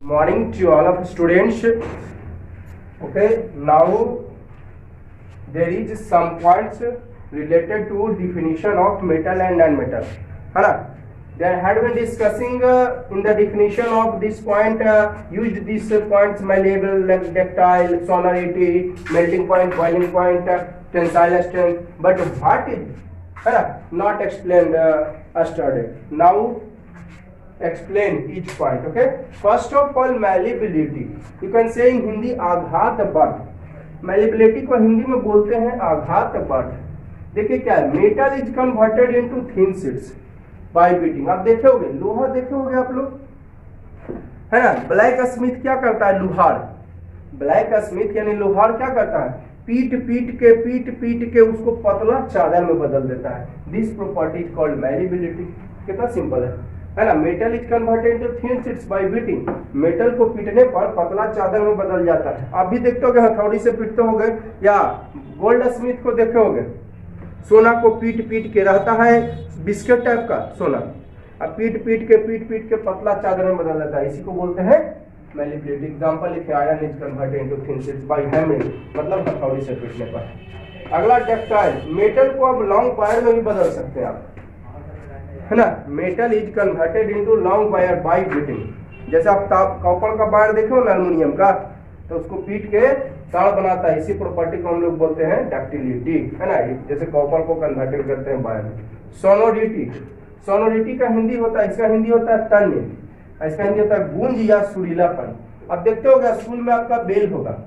Morning to all of students. Okay, now there is some points related to definition of metal and non-metal. There had been discussing in the definition of this point, used these points malleable, ductile, sonority, melting point, boiling point, tensile strength. But what is not explained yesterday. Now explain each point. Okay, first of all malleability, you can say in Hindi आघात बल. malleability को हिंदी में बोलते हैं आघात बल. देखिए क्या है, metal is converted into thin sheets by beating. आप देखे होंगे लोहा, देखे होंगे आप लोग, है ना. ब्लैक स्मिथ क्या करता है, लोहार, ब्लैक स्मिथ यानी लोहार क्या करता है, पीट पीट के उसको पतला चादर में बदल देता है. This property is called malleability. कितना सिंपल है ना. Metal is converted into thin sheets by beating. Metal को पीटने पर पतला चादर में बदल जाता है. आप भी देखते होगे हथौड़ी से पीटते होगे, या गोल्ड स्मिथ को देखे होगे, सोना को पीट के रहता है बिस्किट टाइप का सोना, अब पीट के पतला चादर में बदल जाता है. इसी को बोलते हैं मैलिबिलिटी. एग्जांपल लिखे, iron is converted into thin sheets by hammering, मतलब हथौड़ी से पीटने पर. अगला डक्टाइल, मेटल को अब लॉन्ग वायर में भी बदल सकते हैं आप, है ना. Metal is converted into long wire bye beating. जैसे आप कॉपर का वायर देखे हो ना, एल्युमिनियम का, तो उसको पीट के तार बनाता है. इसी प्रॉपर्टी को हम लोग बोलते हैं डक्टिलिटी, है ना. जैसे कॉपर को कन्वर्टेड करते हैं वायर में. सोनोरिटी, सोनोरिटी का हिंदी होता है, इसका हिंदी होता है तन्य, इसका हिंदी होता है गूंज या सुरीलापन. अब देखते होगा स्कूल में आपका बेल होगा,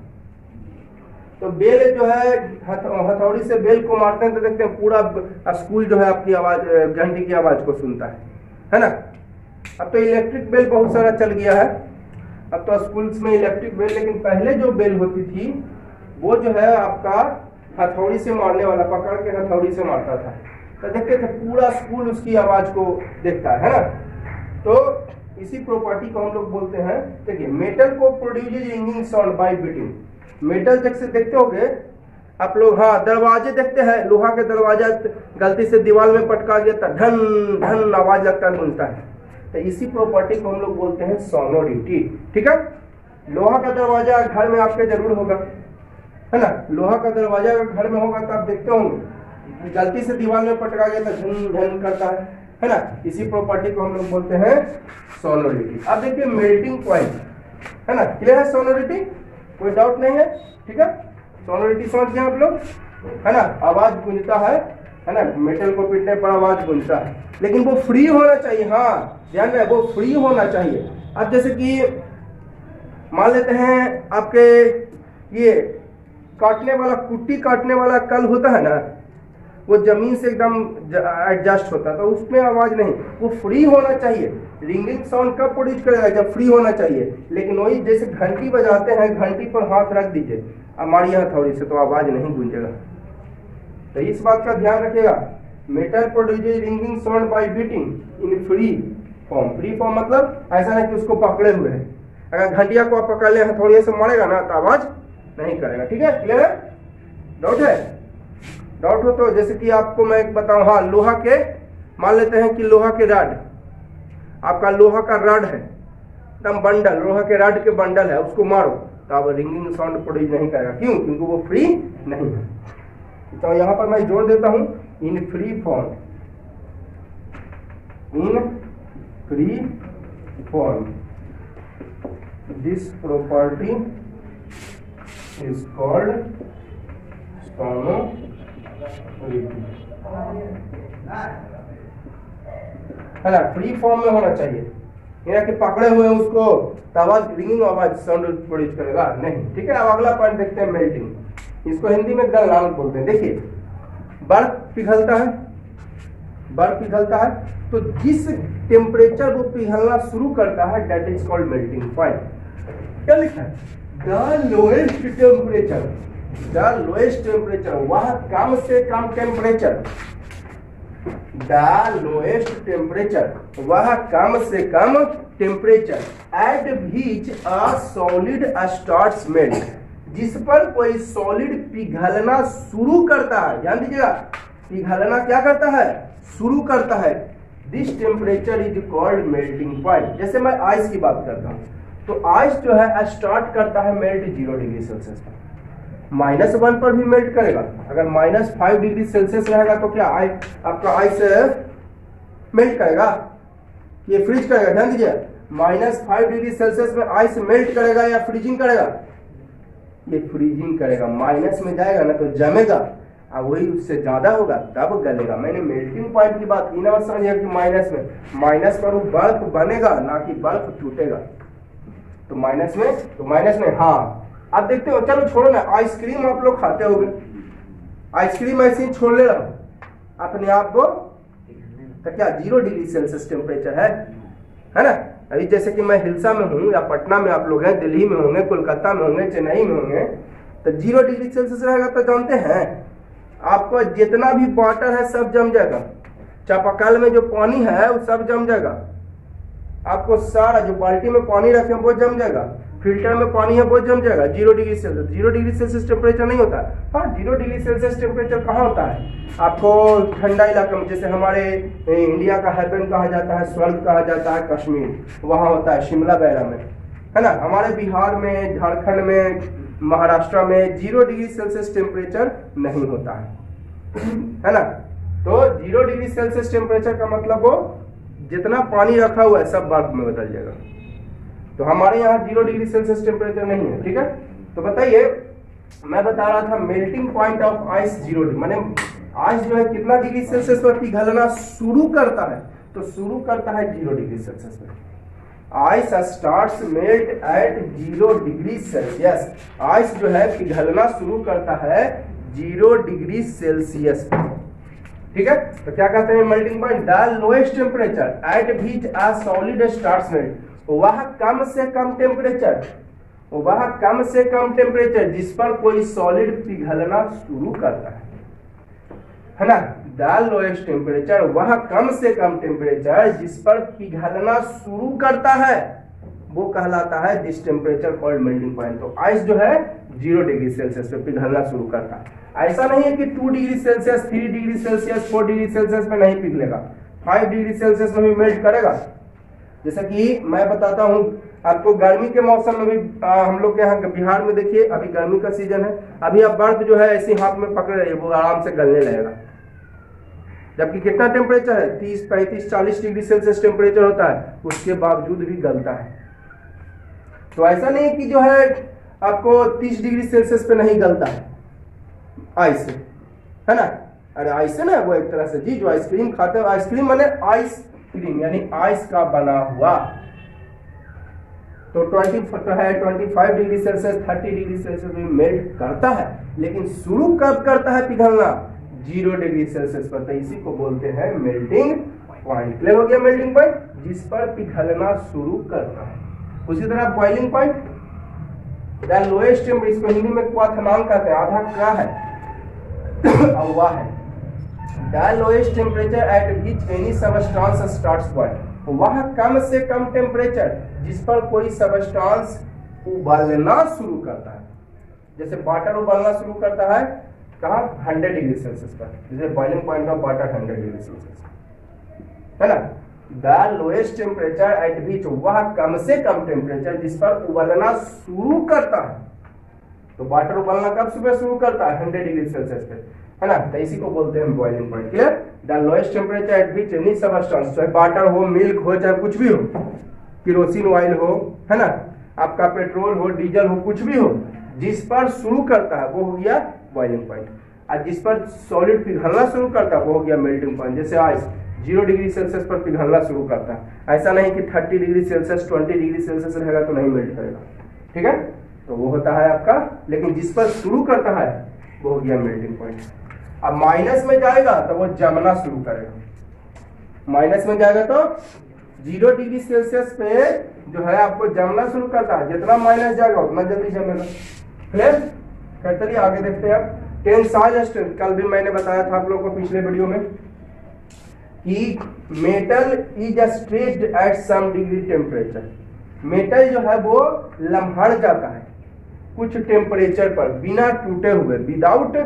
तो बेल जो है हथौड़ी से बेल को मारते हैं तो देखते हैं पूरा स्कूल जो है आपकी आवाज, घंटी की आवाज को सुनता है ना. अब तो इलेक्ट्रिक बेल बहुत सारा चल गया है, अब तो स्कूल्स में इलेक्ट्रिक बेल, लेकिन पहले जो बेल होती थी वो जो है आपका हथौड़ी से मारने वाला, पकड़ के हथौड़ी से मारता था, तो देखते थे पूरा स्कूल उसकी आवाज को देखता है ना. तो इसी प्रॉपर्टी को हम लोग बोलते हैं. देखिए मेटल को produce ringing sound bye beating. Metal जैसे देखते होगे आप लोग, हाँ, दरवाजे देखते हैं, लोहा के दरवाजा गलती से दीवार में पटका दिया तो ढन ढन आवाज लगता है, गूंजता है. तो इसी प्रॉपर्टी को हम लोग बोलते हैं सोनोरिटी. ठीक है, लोहा का दरवाजा घर में आपके जरूर होगा, है ना. लोहा का दरवाजा घर में होगा तो आप देखते होंगे गलती से दीवार में पटका गया तो झन झन करता है ना. इसी प्रॉपर्टी को हम लोग बोलते हैं सोनोरिटी. अब देखिए मेल्टिंग पॉइंट, है ना. क्लियर है सोनोरिटी, कोई डाउट नहीं है. ठीक है, सोनोरिटी समझ गए आप लोग, है ना. आवाज गूंजता है ना, मेटल को पीटने पर आवाज गूंजता है, लेकिन वो फ्री होना चाहिए. हाँ ध्यान रहे, वो फ्री होना चाहिए. अब जैसे कि मान लेते हैं आपके ये काटने वाला, कुट्टी काटने वाला कल होता है ना, वो जमीन से एकदम एडजस्ट होता है, तो उसमें आवाज नहीं, वो फ्री होना चाहिए. रिंगिंग साउंड कब प्रोड्यूस करेगा, जब फ्री होना चाहिए. लेकिन वही जैसे घंटी बजाते हैं, घंटी पर हाथ रख दीजिए हमारी हथौड़ी से, तो आवाज नहीं गूंजेगा. तो इस बात का ध्यान रखिएगा. Metal produce ringing sound bye beating इन फ्री फॉर्म. फ्री फॉर्म मतलब ऐसा नहीं कि उसको पकड़े हुए है. अगर घंटिया को आप पकड़ ले हथौड़ी से मारेगा ना तो आवाज नहीं करेगा. ठीक है, क्लियर है. डाउट है, डाउट हो तो जैसे कि आपको मैं बताऊं, हाँ, लोहा के मान लेते हैं कि लोहा के रॉड, आपका लोहा का रॉड है एकदम बंडल, लोहा के रॉड के बंडल है, उसको मारो तो आप रिंगिंग साउंड प्रोड्यूस नहीं करेगा. क्यों? क्योंकि वो फ्री नहीं है. तो यहाँ पर मैं जोड़ देता हूं, in free form, in free form this property is called sonority. है ना, फ्री फॉर्म में होना चाहिए, यानी कि पकड़े हुए उसको तो आवाज, रिंगिंग आवाज साउंड प्रोड्यूस करेगा नहीं. ठीक है, अब अगला पॉइंट देखते हैं मेल्टिंग. इसको हिंदी में गलनांक बोलते हैं. देखिए बर्फ पिघलता है, बर्फ पिघलता है, तो जिस टेम्परेचर वो पिघलना शुरू करता है that is called melting point. क्या लिखा है, the lowest temperature, the lowest temperature, वह कम से कम टेम्परेचर, द लोएस्ट टेम्परेचर, वह कम से कम temperature at which a solid starts melt, जिस पर कोई सॉलिड पिघलना शुरू करता है. ध्यान दीजिएगा, पिघलना क्या करता है, शुरू करता है. This temperature is called melting point. जैसे मैं आइस की बात करता हूँ, तो आइस जो है स्टार्ट करता है मेल्ट 0 डिग्री सेल्सियस पर, -1 पर भी मेल्ट करेगा। अगर -5 डिग्री सेल्सियस रहेगा तो क्या आपका आइस मेल्ट करेगा, ये फ्रीज करेगा। ध्यान दीजिए, -5 डिग्री सेल्सियस में आइस मेल्ट करेगा या फ्रीजिंग करेगा, ये फ्रीजिंग करेगा। माइनस में जाएगा ना तो जमेगा, और वही उससे ज्यादा होगा तब गलेगा। मैंने मेल्टिंग पॉइंट की बात की ना, समझिए कि माइनस पर वो बर्फ बनेगा ना कि बर्फ टूटेगा। तो माइनस में हाँ। आप देखते हो, चलो छोड़ो ना, आइसक्रीम आप लोग खाते होगे, आइसक्रीम ऐसे ही छोड़ ले रहा हूं अपने आप को, तो क्या 0 डिग्री सेल्सियस टेम्परेचर है ना। अभी जैसे कि मैं हिल्सा में हूँ या पटना में आप लोग हैं, दिल्ली में होंगे, कोलकाता में होंगे, चेन्नई में होंगे, तो 0 डिग्री सेल्सियस रहेगा तो जानते हैं आपको जितना भी वाटर है सब जम जाएगा। चापाकल में जो पानी है वो सब जम जाएगा, आपको सारा जो बाल्टी में पानी रखे हैं वो जम जाएगा, फिल्टर में पानी है वो जम जाएगा। 0 degree Celsius, 0 degree Celsius temperature नहीं होता। हाँ, 0 डिग्री सेल्सियस टेम्परेचर कहाँ होता है आपको ठंडा इलाका में, जैसे हमारे इंडिया का हेवन कहा जाता है, स्वर्ग कहा जाता है कश्मीर, वहाँ होता है शिमला वगैरह में, है ना। हमारे बिहार में, झारखंड में, महाराष्ट्र में 0 डिग्री सेल्सियस टेम्परेचर नहीं होता है ना। तो 0 डिग्री सेल्सियस टेम्परेचर का मतलब वो जितना पानी रखा हुआ है सब बर्फ में बदल जाएगा। तो हमारे यहाँ 0 डिग्री सेल्सियस टेम्परेचर नहीं है, ठीक है। तो बताइए, मैं बता रहा था melting point of ice 0 degree, माने आइस जो है कितना डिग्री सेल्सियस पर पिघलना शुरू करता है, तो शुरू करता है 0 डिग्री सेल्सियस पर। Ice starts melt eight 0 degree Celsius, ice जो है पिघलना शुरू करता है 0 डिग्री सेल्सियस पर, ठीक है। तो क्या कहते हैं melting point, the lowest temperature at which a solid starts melt, वह कम से कम टेम्परेचर जिस पर कोई सॉलिड पिघलना शुरू करता है ना। द लोएस्ट टेम्परेचर, वह कम से कम टेम्परेचर जिस पर पिघलना शुरू करता है वो कहलाता है this temperature called melting point. तो आइस जो है 0 डिग्री सेल्सियस पे पिघलना शुरू करता है। ऐसा नहीं है कि 2 degree Celsius, 3 degree Celsius, 4 degree Celsius में नहीं पिघलेगा, 5 डिग्री सेल्सियस में भी मेल्ट करेगा। जैसा कि मैं बताता हूँ आपको, गर्मी के मौसम में भी हम लोग के यहाँ बिहार में देखिए, अभी गर्मी का सीजन है, अभी आप बर्फ जो है ऐसे हाथ में पकड़ रही है, वो आराम से गलने लगेगा। जबकि कितना टेम्परेचर है, 30, 35, 40 डिग्री सेल्सियस टेम्परेचर होता है, उसके बावजूद भी गलता है। तो ऐसा नहीं कि जो है आपको 30 डिग्री सेल्सियस पे नहीं गलता है आइस, है ना। अरे आइस है ना, वो एक तरह से जी जो आइसक्रीम खाते हो, आइसक्रीम माने आइस क्रीम, यानी आइस का बना हुआ। तो 25 डिग्री सेल्सियस, 30 डिग्री सेल्सियस में मेल्ट करता है, लेकिन शुरू कब करता है पिघलना, 0 डिग्री सेल्सियस पर। तो इसी को बोलते हैं मेल्टिंग पॉइंट। क्लियर हो गया, मेल्टिंग पॉइंट जिस पर पिघलना शुरू करता है। उसी तरह boiling point, the lowest temperature, इसको हिंदी में क्वाथनांक कहते हैं, आधा क्या है और वह है the lowest temperature at which any substance starts boil, वह कम से कम टेम्परेचर जिस पर कोई सबस्टांस उबलना शुरू करता है। जैसे वाटर उबलना शुरू करता है कहाँ, 100 डिग्री सेल्सियस पर, जैसे boiling point of water 100 degree Celsius, है ना। The lowest temperature at which, वह कम से कम टेम्परेचर जिस पर उबलना शुरू करता है। तो वाटर उबलना कब सुबह शुरू करता है, 100 डिग्री सेल्सियस पे, है ना। तो इसी को बोलते हैं boiling point. Clear, the lowest temperature at which any substance, चाहे वाटर हो, मिल्क हो, चाहे कुछ भी हो, केरोसिन ऑयल हो, है ना, आपका पेट्रोल हो, डीजल हो, कुछ भी हो, जिस पर शुरू करता है वो हो गया बॉइलिंग पॉइंट, और जिस पर सॉलिड पिघलना शुरू करता है वो हो गया मेल्टिंग पॉइंट। जैसे आइस 0 डिग्री सेल्सियस पर पिघलना शुरू करता है, ऐसा नहीं कि 30 डिग्री सेल्सियस, 20 डिग्री सेल्सियस रहेगा तो नहीं मेल्ट करेगा, ठीक है। तो वो होता है आपका, लेकिन जिस पर शुरू करता है वो हो गया मेल्टिंग पॉइंट। अब माइनस में जाएगा तो वो जमना शुरू करेगा। माइनस में जाएगा तो 0 डिग्री सेल्सियस पे जो है आपको जमना शुरू करता है, जितना माइनस जाएगा उतना जल्दी जमेगा। क्लियर, चलिए आगे देखते हैं। अब टेंसाइल स्ट्रेंथ, कल भी मैंने बताया था आप लोगों को पिछले वीडियो में कि metal is stretched at some degree temperature, metal जो है वो लम्हड़ जाता है कुछ टेम्परेचर पर बिना टूटे हुए, विदाउट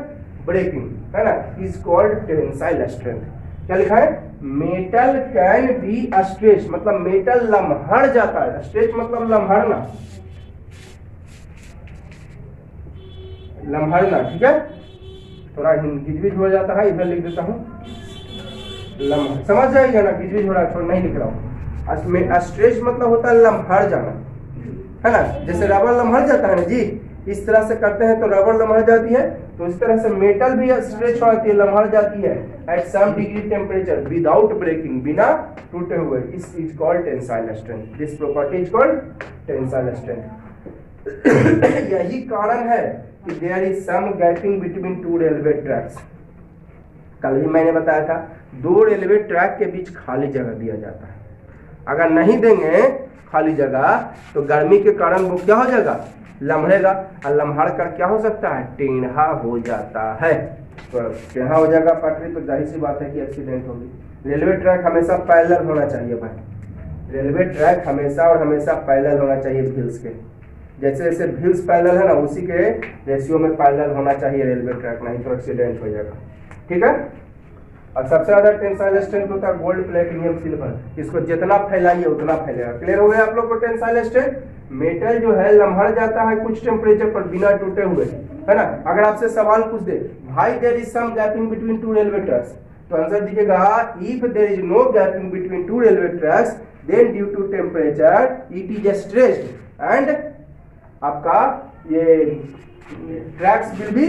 ब्रेकिंग, है ना, इज कॉल्ड टेंसाइल स्ट्रेंथ। क्या लिखा है, मेटल कैन बी स्ट्रेच, मतलब मेटल लम्हड़ जाता है। स्ट्रेच मतलब लम्हड़ना, लम्हड़ना, ठीक है। थोड़ा गिजबिज हो जाता है, इधर लिख देता हूँ लम्हड़, समझ जाएगा ना, गिजबिज हो रहा है, नहीं लिख रहा हूँ। स्ट्रेच मतलब होता है लम्हड़ जाना, है ना। जैसे रबर लम्हड़ जाता है ना जी, इस तरह से करते हैं तो रबर लम्हड़ जाती है, तो इस तरह से मेटल भी स्ट्रेच होती है, लम्हड़ जाती है at some degree temperature without breaking, बिना टूटे हुए। This is called tensile strength, this property is called tensile strength. यही कारण है कि there is some gapping between two railway tracks. कल ही मैंने बताया था, दो रेलवे ट्रैक के बीच खाली जगह दिया जाता है। अगर नहीं देंगे खाली जगह तो गर्मी के कारण वो क्या हो जाएगा, लम्हड़ेगा, और लम्हड़ कर क्या हो सकता है, टेढ़ा हो जाता है। तो टेढ़ा हो जाएगा पटरी, तो जाहिर सी बात है कि एक्सीडेंट होगी। रेलवे ट्रैक हमेशा पैरेलल होना चाहिए भाई, रेलवे ट्रैक हमेशा और हमेशा पैरेलल होना चाहिए व्हील्स के। जैसे जैसे व्हील्स पैरेलल है ना, उसी के रेशियो में पैरेलल होना चाहिए रेलवे ट्रैक, नहीं तो एक्सीडेंट हो जाएगा, ठीक है। और सबसे ज्यादा टेंसाइल स्ट्रेंथ होता है गोल्ड, प्लेटिनियम, सिल्वर। इसको जितना फैलाइए उतना फैलेगा। क्लियर हो गया आप लोग को टेंसाइल स्ट्रेंथ? मेटल जो है लम्हड़ जाता है कुछ टेम्परेचर पर बिना टूटे हुए, है ना। अगर आपसे सवाल पूछ दे भाई there is some gapping between two railway tracks, तो आंसर दीजिएगा if there is no gapping between two railway tracks then due to temperature it is stretched and आपका ये ट्रैक्स विल बी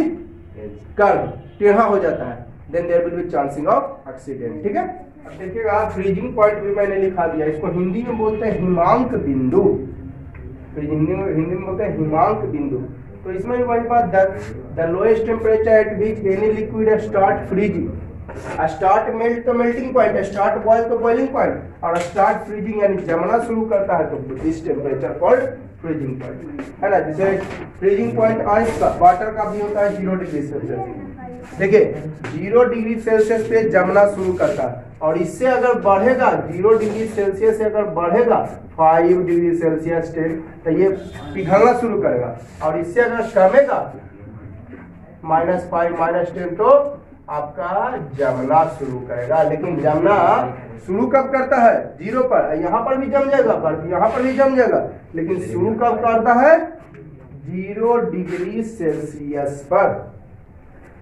कर्व, टेढ़ा हो जाता है, then there will be chancing of accident, ठीक है। अब देखिएगा फ्रीजिंग पॉइंट भी मैंने लिखा दिया, इसको हिंदी में बोलते हैं हिमांक बिंदु, हिंदी में बोलते हैं हिमांक बिंदु। तो इसमें भी वही बात, the lowest temperature at which any liquid start freezing, start melt तो मेल्टिंग पॉइंट, स्टार्ट बॉयल तो बॉइलिंग पॉइंट, और स्टार्ट फ्रीजिंग यानी जमना शुरू करता है तो this temperature called freezing point, है ना। जैसे फ्रीजिंग पॉइंट आइस का, वाटर का भी होता है 0 डिग्री सेल्सियस। देखिए 0 डिग्री सेल्सियस पे जमना शुरू करता है, और इससे अगर बढ़ेगा 0 डिग्री सेल्सियस से अगर बढ़ेगा 5 डिग्री सेल्सियस तो ये पिघलना शुरू करेगा, और इससे अगर कमेगा -5 -10 तो आपका जमना शुरू करेगा। लेकिन जमना शुरू कब करता है, 0 पर, यहाँ पर भी जम जाएगा, पर यहाँ पर भी जम जाएगा, लेकिन शुरू कब करता है, 0 डिग्री सेल्सियस पर।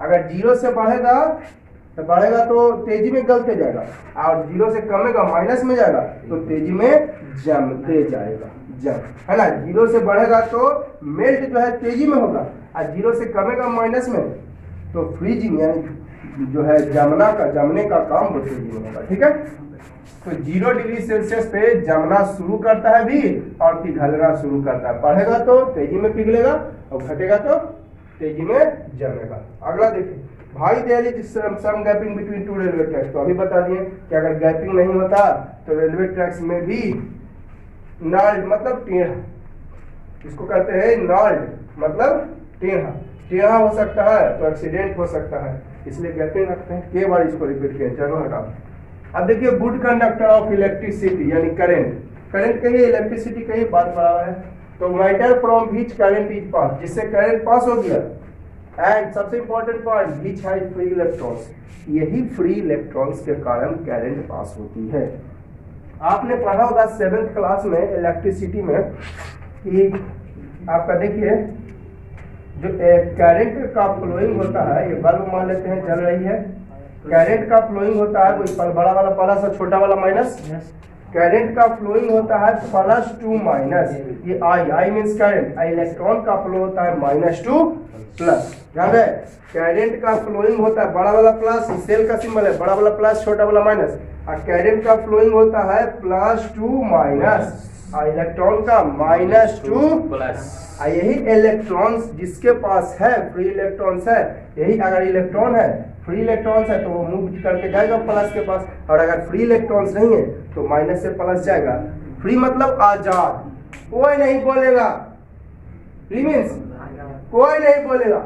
अगर 0 से बढ़ेगा तो तेजी में गलते जाएगा, और 0 से कमेगा माइनस में जाएगा तो तेजी में जमते जाएगा, है ना। 0 से बढ़ेगा तो मेल्ट जो है तेजी में होगा, और 0 से कमेगा माइनस में तो फ्रीजिंग यानी जो है जमने का काम वो तेजी में होगा, ठीक है। तो 0 डिग्री सेल्सियस पे जमना शुरू करता है भी और पिघलना शुरू करता है, बढ़ेगा तो तेजी में पिघलेगा और घटेगा तो तेजी में जमेगा। अगला देखिए भाई there is some gapping between two railway tracks, तो अभी बता दिए कि अगर गैपिंग नहीं होता तो रेलवे ट्रैक्स में भी नॉल्ड मतलब टेढ़ा, इसको कहते हैं नॉल्ड मतलब टेढ़ा हो सकता है, तो एक्सीडेंट हो सकता है, इसलिए गैपिंग रखते हैं। के बार इसको रिपीट किया, चलो हटाओ। अब देखिए गुड कंडक्टर ऑफ इलेक्ट्रिसिटी यानी करंट कहिए, इलेक्ट्रिसिटी कहिए, बात बराबर है। तो matter from which current is पास, जिससे करंट पास हो गया, एंड सबसे important point which has free electrons, यही फ्री इलेक्ट्रॉन्स के कारण करंट पास होती है। आपने पढ़ा होगा 7th क्लास में इलेक्ट्रिसिटी में कि आपका देखिए जो करंट का फ्लोइंग होता है, ये बल्ब मान लेते हैं जल रही है, करंट का फ्लोइंग होता है, कोई बड़ा वाला प्लस और छोटा वाला माइनस, करंट का फ्लोइंग होता है +2 माइनस, ये आई मीन्स करंट, इलेक्ट्रॉन का फ्लो होता है -2 प्लस, ध्यान है। करंट का फ्लोइंग होता है बड़ा वाला प्लस, सेल का सिंबल है, बड़ा वाला प्लस छोटा वाला माइनस, और करंट का फ्लोइंग होता है +2 माइनस, और इलेक्ट्रॉन का -2 प्लस। यही इलेक्ट्रॉन्स जिसके पास है फ्री इलेक्ट्रॉन्स है, यही अगर इलेक्ट्रॉन है फ्री इलेक्ट्रॉन्स है तो वो मूव करके जाएगा प्लस के पास, और अगर फ्री इलेक्ट्रॉन्स नहीं है तो माइनस से प्लस जाएगा। फ्री मतलब आजाद, कोई नहीं बोलेगा, फ्री मीन्स कोई नहीं बोलेगा,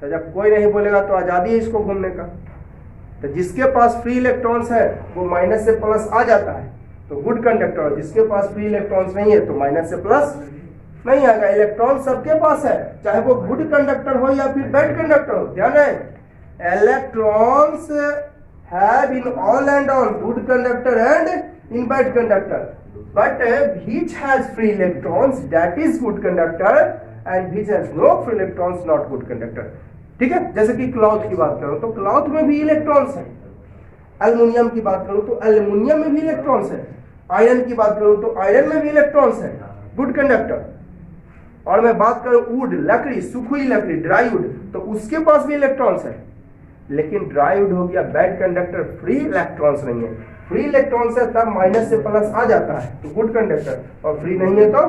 तो जब कोई नहीं बोलेगा तो आजादी है इसको घूमने का। तो जिसके पास फ्री इलेक्ट्रॉन्स है वो माइनस से प्लस आ जाता है, तो गुड कंडक्टर। जिसके पास फ्री इलेक्ट्रॉन्स नहीं है तो माइनस से प्लस नहीं आएगा। इलेक्ट्रॉन सबके पास है, चाहे वो गुड कंडक्टर हो या फिर बैड कंडक्टर हो, ध्यान है। Electrons have in all and all good conductor and in bad conductor, but which has free electrons that is good conductor and which has no free electrons not good conductor. ठीक है, जैसे कि cloth की बात करो तो cloth में भी इलेक्ट्रॉन्स है, एल्युमिनियम की बात करो तो एल्युमिनियम में भी इलेक्ट्रॉन्स है, आयरन की बात करो तो आयरन में भी इलेक्ट्रॉन्स है, गुड कंडक्टर। और मैं बात करूं वुड, लकड़ी, सूखी हुई लकड़ी, ड्राई वुड, तो उसके पास भी इलेक्ट्रॉन्स है, लेकिन ड्राई वुड हो गया बैड कंडक्टर, फ्री इलेक्ट्रॉन्स नहीं है। फ्री इलेक्ट्रॉन्स है तब माइनस से प्लस आ जाता है तो गुड कंडक्टर, और फ्री नहीं है तो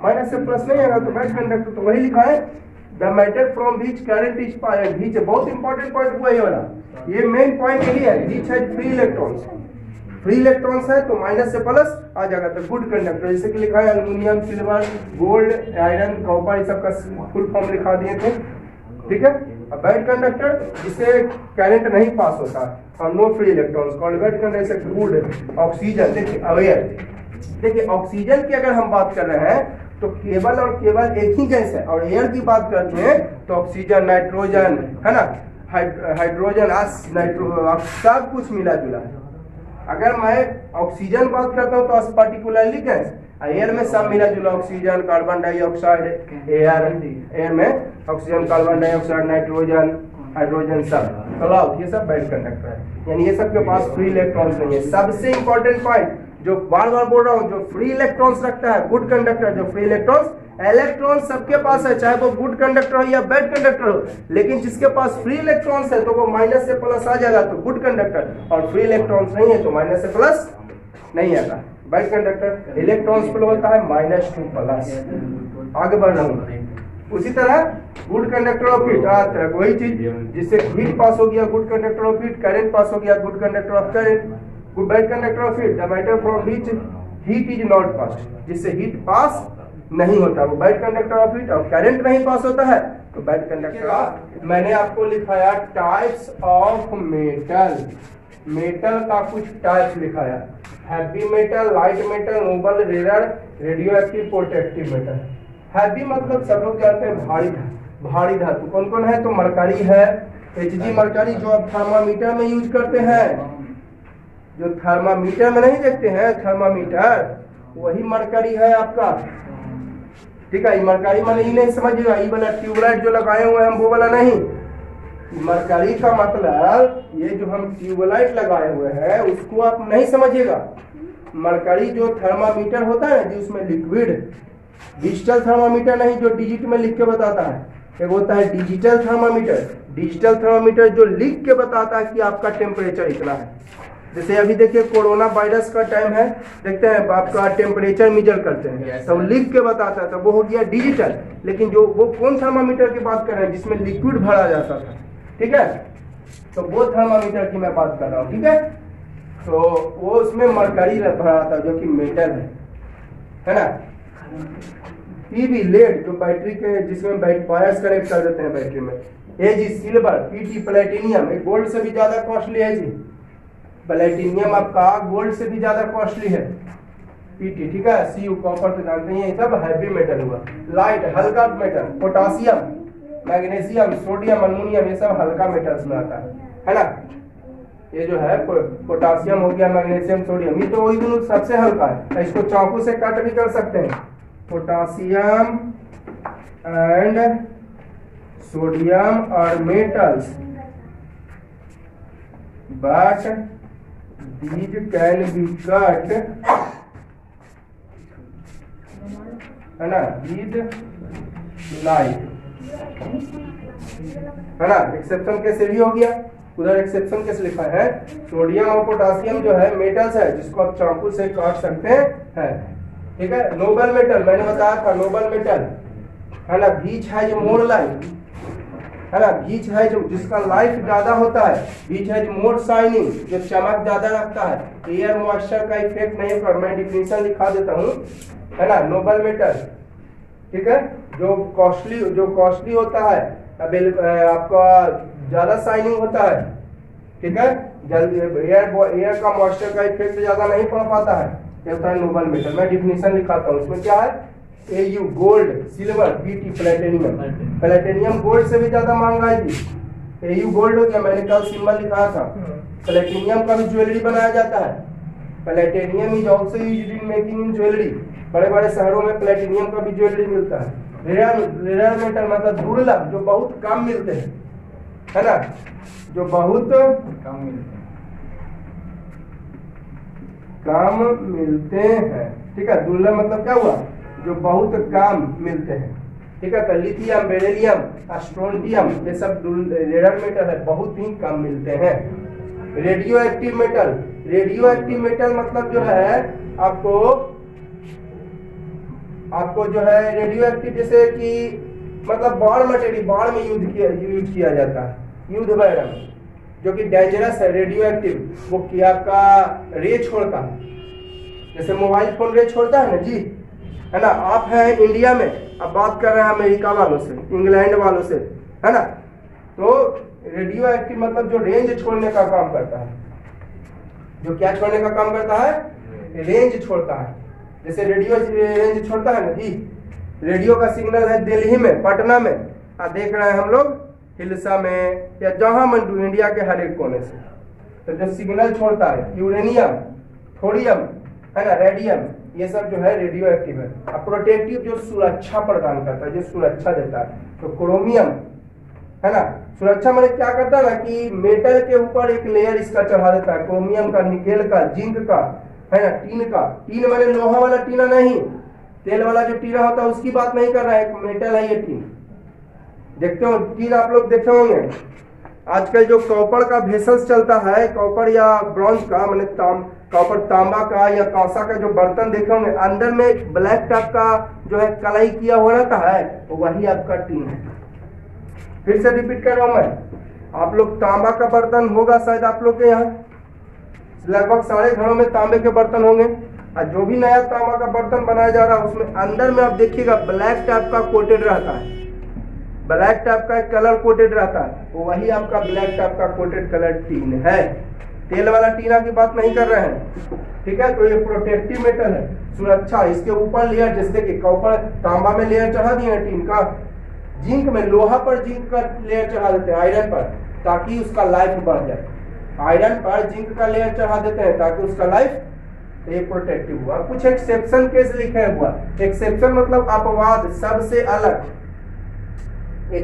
माइनस से प्लस नहीं आएगा तो बैड कंडक्टर। तो वही लिखा है the matter from which current is pass, which बहुत इंपॉर्टेंट पॉइंट हुआ ये वाला, ये मेन पॉइंट यही है, which has free electrons. Free electrons है तो माइनस से प्लस आ जाएगा तो गुड कंडक्टर। जैसे कि लिखा है aluminium, silver, gold, iron, copper, ये सब का फुल फॉर्म लिखा दिए थे, ठीक है। अब बैड कंडक्टर जिसे करंट नहीं पास होता और no free electrons, called bad conductor. जैसे गुड ऑक्सीजन, देखिए अवेयर, देखिए ऑक्सीजन की अगर हम बात कर रहे हैं तो केवल और केवल एक ही गैस है, और एयर की बात करते हैं तो ऑक्सीजन, नाइट्रोजन, है ना, हाइड्रोजन, नाइट्रो, सब कुछ मिला जुला है। अगर मैं ऑक्सीजन बात करता हूँ तो पर्टिकुलरली गैस, एयर में सब मिला जुला, ऑक्सीजन, कार्बन डाइऑक्साइड, एयर में oxygen, carbon dioxide, nitrogen, hydrogen, सब क्लाउड, ये सब बैड कंडक्टर है, यानी ये सब के पास फ्री इलेक्ट्रॉन्स नहीं है। सबसे इंपॉर्टेंट पॉइंट जो बार बार बोल रहा हूँ, जो फ्री इलेक्ट्रॉन्स रखता है गुड कंडक्टर, जो फ्री इलेक्ट्रॉन्स सबके पास है, चाहे वो गुड कंडक्टर हो या बैड कंडक्टर हो, लेकिन जिसके पास फ्री इलेक्ट्रॉन्स है तो वो माइनस से प्लस आ जाएगा तो गुड कंडक्टर, और फ्री इलेक्ट्रॉन्स नहीं है तो माइनस से प्लस नहीं आएगा बैड कंडक्टर। इलेक्ट्रॉन्स फ्लो होता है माइनस टू प्लस। आगे बढ़ रहा हूँ, उसी तरह गुड कंडक्टर ऑफ हीट, वही चीज जिससे हीट पास हो गया good conductor of heat, current pass हो गया good conductor of current, good bad conductor of heat, the matter from which heat is not pass, जिससे हीट पास नहीं होता वो बैड कंडक्टर ऑफ हीट, और करंट नहीं पास होता है तो बैड कंडक्टर। मैंने आपको लिखाया टाइप्स ऑफ मेटल, मेटल का कुछ टाइप्स लिखाया, heavy metal, light metal, noble, rare, radioactive, protective metal. Heavy मतलब सब लोग जानते हैं भारी धातु कौन कौन है, तो मरकरी है, Hg मरकरी जो आप थर्मामीटर में यूज करते हैं, जो थर्मामीटर में नहीं देखते हैं थर्मामीटर, वही मरकरी है आपका, ठीक है। मरकरी मैंने ये नहीं समझिएगा, ये वाला ट्यूबलाइट जो लगाए हुए हैं हम वो वाला नहीं, मरकरी का मतलब ये जो हम ट्यूबलाइट लगाए हुए हैं उसको आप नहीं समझिएगा। मरकरी जो थर्मामीटर होता है जिसमें लिक्विड, डिजिटल थर्मामीटर नहीं जो डिजिट में लिख के बताता है, एक होता है डिजिटल थर्मामीटर, डिजिटल थर्मामीटर जो लिख के बताता है कि आपका टेम्परेचर इतना है। जैसे अभी देखिए कोरोना वायरस का टाइम है, देखते हैं आपका टेम्परेचर मेजर करते हैं तो लिख के बताता है, तो वो हो गया डिजिटल। लेकिन जो वो कौन थर्मामीटर की बात कर रहे हैं जिसमें लिक्विड भरा जाता था, ठीक है, तो वो थर्मामीटर की मैं बात कर रहा हूँ, ठीक है। तो वो उसमें मरकरी भरा था जो कि मेटल है ना। पीवी लेड जो बैटरी के जिसमें वायर्स कनेक्ट कर देते हैं बैटरी में, AG silver, PT platinum, gold से भी ज्यादा कॉस्टली है जी, प्लेटिनियम आपका गोल्ड से भी ज्यादा कॉस्टली है, पीटी, ठीक है। सीयू कॉपर तो जानते हैं, ये सब हैवी मेटल हुआ। लाइट हल्का metal, potassium, magnesium, sodium, ammonium, ये सब हल्का मेटल्स में आता है ना। ये जो है पोटासियम हो गया, मैग्नीशियम, सोडियम, ये तो वही दोनों सबसे हल्का है, इसको चाकू से कट भी कर सकते हैं, पोटासियम एंड सोडियम और metals, but these can be cut, है ना, with knife, है ना। एक्सेप्शन कैसे भी हो गया, उधर एक्सेप्शन कैसे लिखा है, सोडियम और पोटासियम जो है मेटल्स है जिसको आप चाकू से काट सकते हैं, ठीक है। नोबल मेटल मैंने बताया था, नोबल मेटल है ना, बीच है जो मोर लाइफ, है ना, बीच है जो जिसका लाइफ ज्यादा होता है, बीच है जो मोर शाइनिंग जो चमक ज्यादा रखता है, एयर मॉइस्चर का इफेक्ट नहीं कर, मैं डिफिनेशन लिखा देता हूँ, है ना। नोबल मेटल, ठीक है, जो कॉस्टली होता है, आपका ज्यादा शाइनिंग होता है, ठीक है, जल्दी एयर का मॉइस्चर का इफेक्ट ज्यादा नहीं पड़ पाता है, ये होता है नोबल मेटल। मैं डिफिनेशन लिखाता हूँ, उसमें क्या है, Au gold, silver, PT platinum, platinum gold से भी ज्यादा महंगा है जी, Au गोल्ड हो गया, मैंने कल सिंबल लिखा था, प्लेटिनियम का भी ज्वेलरी बनाया जाता है। Platinum is also used in making in jewellery. बड़े बड़े शहरों में प्लेटिनियम का भी ज्वेलरी मिलता है। रेयर मेटल मतलब दुर्लभ, जो बहुत कम मिलते हैं, है ना, जो बहुत कम मिलते हैं। ठीक है, दुर्लभ मतलब क्या हुआ, जो बहुत कम मिलते हैं। ठीक है, तो लिथियम, बेरिलियम, स्ट्रोंटियम, ये सब रेयर मेटल है, बहुत ही कम मिलते हैं। Radio active metal, radio active metal मतलब जो है आपको जो है रेडियो एक्टिव, जैसे कि मतलब बाढ़ मटेरियल, बाढ़ में यूज किया जाता है, युद्ध वगैरह, जो कि डेंजरस है। रेडियो एक्टिव वो कि आपका रे छोड़ता है, जैसे मोबाइल फोन रे छोड़ता है ना जी, है ना। आप हैं इंडिया में, अब बात कर रहे हैं अमेरिका वालों से, इंग्लैंड वालों से, है ना, तो रेडियो एक्टिव मतलब जो रेंज छोड़ने का काम करता है। जो क्या छोड़ने का काम करता है, रेंज छोड़ता है। जैसे रेडियो रेंज छोड़ता है ना जी, रेडियो का सिग्नल है दिल्ली में, पटना में, देख रहे हैं हम लोग हिलसा में या जहां मंडू इंडिया के हर एक कोने से, तो जो सिग्नल छोड़ता है यूरेनियम, थोरियम, है ना, रेडियम, ये सब जो है रेडियो एक्टिव है। अब प्रोटेक्टिव जो सुरक्षा प्रदान करता है, जो सुरक्षा देता है, तो क्रोमियम, है ना, सुरक्षा मैंने क्या करता है ना कि मेटल के ऊपर एक लेयर इसका चढ़ा देता है, क्रोमियम का, निकेल का, जिंक का, है ना, टीन का। टीन मैंने लोहा वाला टीना नहीं, तेल वाला जो टीना होता है उसकी बात नहीं कर रहा है, एक मेटल है ये टीन। देखते हो टीन आप लोग देखे होंगे, आजकल जो कॉपर का वेसल्स चलता है, कॉपर या ब्रॉन्ज का, मैंने कॉपर, तांबा का या कांसा का जो बर्तन देखे होंगे, अंदर में ब्लैक टाइप का जो है कलाई किया हुआ रहता है, तो वही आपका टीन है। फिर से रिपीट कर रहा हूं मैं, आप लोग तांबा का बर्तन होगा शायद आप लोग के यहाँ, लगभग सारे घरों में तांबे के बर्तन होंगे, और जो भी नया तांबा का बर्तन बनाया जा रहा है उसमें अंदर में आप देखिएगा ब्लैक टाइप का कोटेड रहता है, ब्लैक टाइप का कलर कोटेड रहता है, वो वही आपका ब्लैक टाइप का कोटेड कलर टीन है। तेल वाला टीना की बात नहीं कर रहे हैं। ठीक है, तो ये प्रोटेक्टिव मेटल है, सुरक्षा। इसके ऊपर लेयर, जैसे कि कॉपर, तांबा में लेयर चढ़ा दिए टीन का, जिंक में, लोहा पर जिंक का लेयर चढ़ा देते हैं, आयरन पर, ताकि उसका लाइफ बढ़ जाए। आयरन पर जिंक का लेयर चढ़ा देते हैं ताकि उसका लाइफ, ये प्रोटेक्टिव हुआ। कुछ एक्सेप्शन केस लिखे हुआ, एक्सेप्शन मतलब अपवाद, सबसे अलग,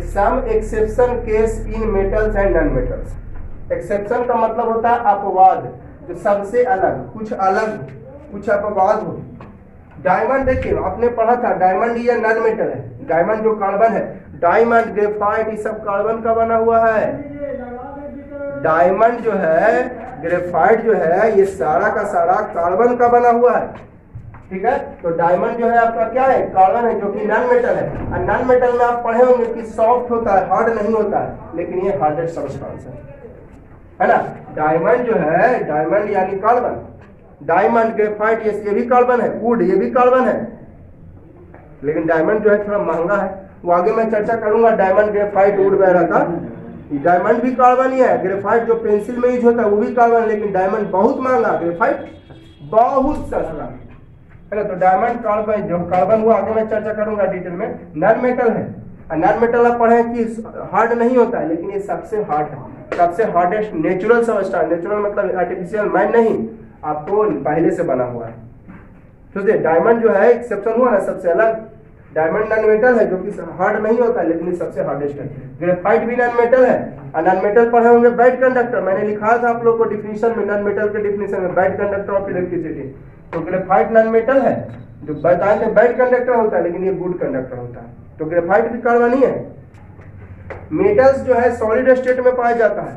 some exception case in metals and non metals. Exception का मतलब होता है अपवाद, जो सबसे अलग, कुछ अपवाद हो। डायमंड देखिए, आपने पढ़ा था डायमंड ये नॉन मेटल है, डायमंड जो कार्बन है, डायमंड, ग्रेफाइट, ये सब कार्बन का बना हुआ है। डायमंड जो है, ग्रेफाइट जो है, ये सारा का सारा कार्बन का बना हुआ है। ठीक है, तो डायमंड जो है आपका क्या है, कार्बन है, जो कि नॉन मेटल है। और नॉन मेटल में आप पढ़े होंगे कि सॉफ्ट होता है, हार्ड नहीं होता है, लेकिन ये हार्डेड सब्सटेंस है ना। डायमंड जो है, डायमंड यानी कार्बन, डायमंड, ग्रेफाइट, ये भी कार्बन है, वुड ये भी कार्बन है, लेकिन डायमंड जो है थोड़ा महंगा है, वो आगे मैं चर्चा करूंगा। डायमंड, ग्रेफाइट, वुड वगैरह का, डायमंड भी कार्बन ही है। ग्रेफाइट जो पेंसिल में यूज होता है वो भी कार्बन, लेकिन डायमंड बहुत महंगा, ग्रेफाइट बहुत सस्ता, है ना। तो डायमंड, कार्बन, जो कार्बन हुआ, आगे मैं चर्चा करूंगा डिटेल में। नॉन मेटल है, नॉन मेटल आप पढ़े कि हार्ड नहीं होता है, लेकिन ये सबसे हार्ड है, सबसे हार्डेस्ट नेचुरल सब्सटेंस। नेचुरल मतलब आर्टिफिशियल, मैन नहीं, आपको पहले से बना हुआ है। तो डायमंड जो है एक्सेप्शन हुआ ना, सबसे अलग। डायमंड नॉन मेटल है, जो कि हार्ड नहीं होता है, लेकिन ये सबसे हार्डेस्ट है। ग्रेफाइट भी नॉन मेटल है, और नॉन मेटल पढ़े होंगे बैड कंडक्टर, मैंने लिखा था आप लोग को डिफिनीशन में, नॉन मेटल के डिफिनीशन में, बैड कंडक्टर ऑफ इलेक्ट्रिसिटी। तो ग्रेफाइट नॉन मेटल है, जो बताए थे बैड कंडक्टर होता है, लेकिन ये गुड कंडक्टर होता है। तो ग्रेफाइट भी कार्बन ही है। मेटल्स जो है सॉलिड स्टेट में पाया जाता है,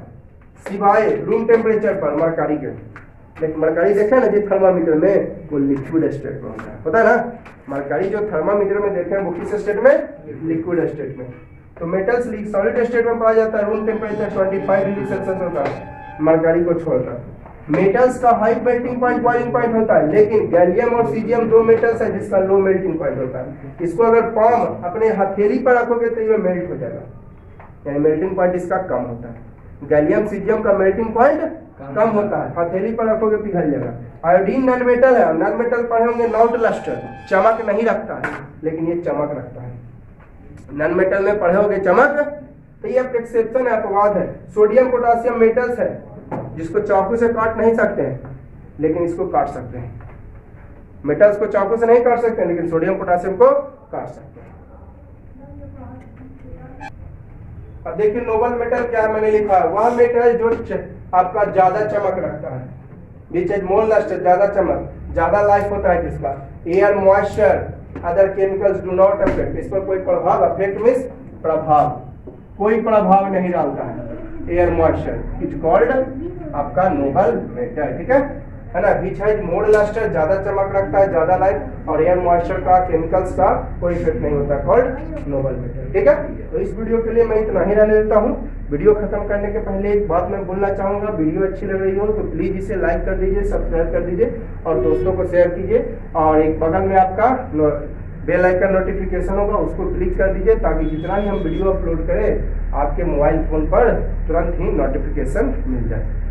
सिवाय रूम टेम्परेचर पर मरकरी के। लेकिन मरकरी देखे ना जी थर्मामीटर में, वो लिक्विड स्टेट में होता है ना। मरकरी जो थर्मामीटर में देखे वो किस स्टेट में, लिक्विड स्टेट में। तो मेटल्स सॉलिड स्टेट में पाया जाता है, रूम टेम्परेचर 25 डिग्री सेल्सियस होता है मरकरी को छोड़कर। मेटल्स का high melting point, boiling point होता है, लेकिन गैलियम और सीजियम दो मेटल्स है जिसका लो मेल्टिंग पॉइंट होता है। इसको अगर पाम अपने हथेली पर रखोगे तो ये मेल्ट हो जाएगा, यानी मेल्टिंग पॉइंट इसका कम होता है। गैलियम, सीजियम का मेल्टिंग पॉइंट कम होता है, हथेली पर रखोगे पिघल जाएगा। आयोडीन नॉन मेटल है, नॉन मेटल पढ़े होंगे नॉट लस्टर, चमक नहीं रखता है, लेकिन ये चमक रखता है। नॉन मेटल में पढ़े होंगे चमक, तो ये एक्सेप्शन है, अपवाद है। सोडियम, पोटासियम मेटल्स है, जिसको चाकू से काट नहीं सकते हैं लेकिन इसको काट सकते हैं। मेटल्स को चाकू से नहीं काट सकते हैं लेकिन सोडियम पोटेशियम को काट सकते हैं। अब देखिए नोबल मेटल क्या है, मैंने लिखा है वह मेटल जो आपका ज्यादा चमक रखता है, विच इज मोर लस्टर, ज्यादा चमक, ज्यादा लाइफ होता है जिसका। Air moisture other chemicals do not affect, इस पर कोई प्रभाव, अफेक्ट मीन्स प्रभाव, कोई प्रभाव नहीं डालता है। एयर मॉइस्चर इज कॉल्ड आपका नोबल मेटल, ठीक है ना। विच हैज मोर लस्टर, ज्यादा चमक रखता है, ज्यादा लाइफ, और एयर मॉइस्चर का, केमिकल्स का कोई इफेक्ट नहीं होता, कॉल्ड नोबल मेटल, ठीक है। तो इस वीडियो के लिए मैं इतना ही रहने देता हूँ। वीडियो खत्म करने के पहले एक बात मैं बोलना चाहूंगा, वीडियो अच्छी लग रही हो तो प्लीज इसे लाइक कर दीजिए, सब्सक्राइब कर दीजिए और दोस्तों को शेयर कीजिए, और एक बगल में आपका बेल आइकन नोटिफिकेशन होगा उसको क्लिक कर दीजिए ताकि जितना ही हम वीडियो अपलोड करें आपके मोबाइल फोन पर तुरंत ही नोटिफिकेशन मिल जाए।